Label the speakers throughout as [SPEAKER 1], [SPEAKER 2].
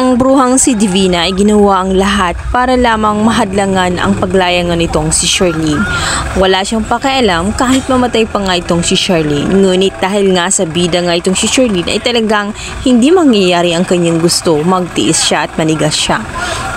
[SPEAKER 1] ang bruhang si Divina ay ginawa ang lahat para lamang mahadlangan ang paglayangan nitong si Charlene. Wala siyang pakialam kahit mamatay pa nga itong si Charlene. Ngunit dahil nga sa bida nga itong si Charlene ay talagang hindi mangyayari ang kanyang gusto. Magtiis siya at manigas siya.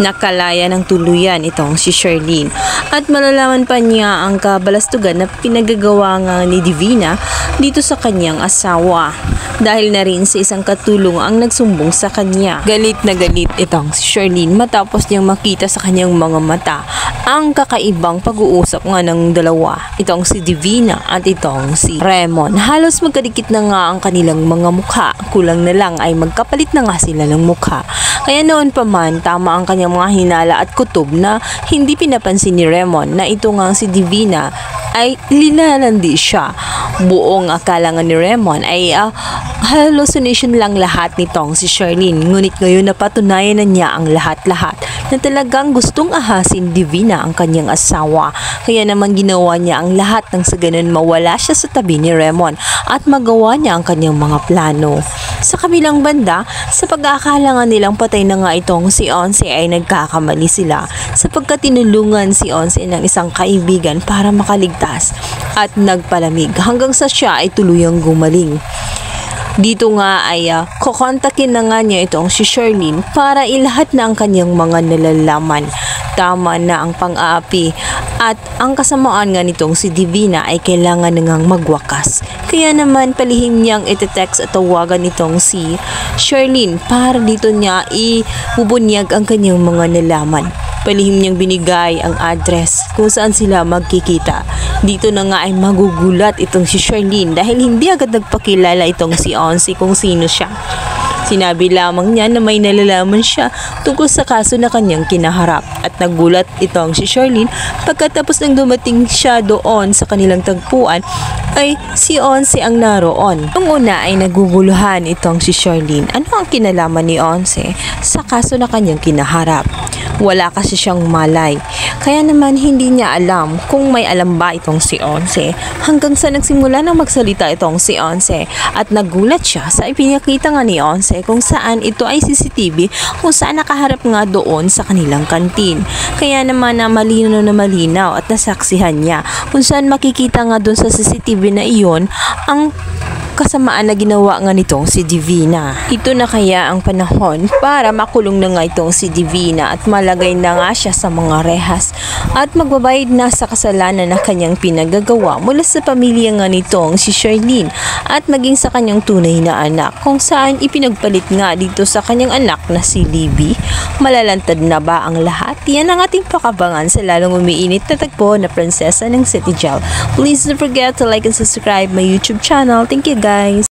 [SPEAKER 1] Nakalaya ng tuluyan itong si Charlene. At malalaman pa niya ang kabalastugan na pinagagawa nga ni Divina dito sa kanyang asawa. Dahil na rin sa isang katulong ang nagsumbong sa kanya. Galit na galit itong si Charlene matapos niyang makita sa kanyang mga mata ang kakaibang pag-uusap nga ng dalawa. Itong si Divina at itong si Raymond. Halos magkadikit na nga ang kanilang mga mukha. Kulang na lang ay magkapalit na nga sila ng mukha. Kaya noon pa man, tama ang kanyang mga hinala at kutob na hindi pinapansin ni Raymond na ito nga si Divina ay linalandi siya. Buong akala nga ni Raymond ay hallucination lang lahat nitong si Charlene. Ngunit ngayon napatunayan na niya ang lahat-lahat na talagang gustong ahasin Divina ang kanyang asawa. Kaya naman ginawa niya ang lahat nang sa ganun mawala siya sa tabi ni Raymond at magawa niya ang kanyang mga plano. Sa kabilang banda, sa pag-aakala nga nilang patay na nga itong si Onse ay nagkakamali sila sapagkat tinulungan si Onse ng isang kaibigan para makaligtas at nagpalamig hanggang sa siya ay tuluyang gumaling. Dito nga ay kukontakin na nga niya itong si Charlene para ilahat na ang kanyang mga nalalaman. Tama na ang pang-aapi at ang kasamaan nga nitong si Divina ay kailangan na ngang magwakas. Kaya naman palihim niyang itetext at tawagan nitong si Charlene para dito niya ibubunyag ang kanyang mga nalaman. Palihim niyang binigay ang address kung saan sila magkikita. Dito na nga ay magugulat itong si Charlene dahil hindi agad nagpakilala itong si Onse kung sino siya. Sinabi lamang niya na may nalalaman siya tungkol sa kaso na kanyang kinaharap at nagulat itong si Charlene pagkatapos nang dumating siya doon sa kanilang tagpuan ay si Onse ang naroon. Noong una ay naguguluhan itong si Charlene. Ano ang kinalaman ni Onse sa kaso na kanyang kinaharap? Wala kasi siyang malay. Kaya naman hindi niya alam kung may alam ba itong si Onse hanggang sa nagsimula nang magsalita itong si Onse at nagulat siya sa ipinakita nga ni Onse kung saan ito ay CCTV kung saan nakaharap nga doon sa kanilang kantin. Kaya naman na malinaw at nasaksihan niya kung saan makikita nga doon sa CCTV na iyon ang kasamaan na ginawa nga nitong si Divina. Ito na kaya ang panahon para makulong na nga itong si Divina at malagay na nga siya sa mga rehas at magbabayad na sa kasalanan na kanyang pinagagawa mula sa pamilya nga nitong si Charlene at maging sa kanyang tunay na anak kung saan ipinagpalit nga dito sa kanyang anak na si Libby. Malalantad na ba ang lahat? Yan ang ating pakabangan sa lalong umiinit na tagpo na prinsesa ng City Jail. Please don't forget to like and subscribe my YouTube channel. Thank you guys.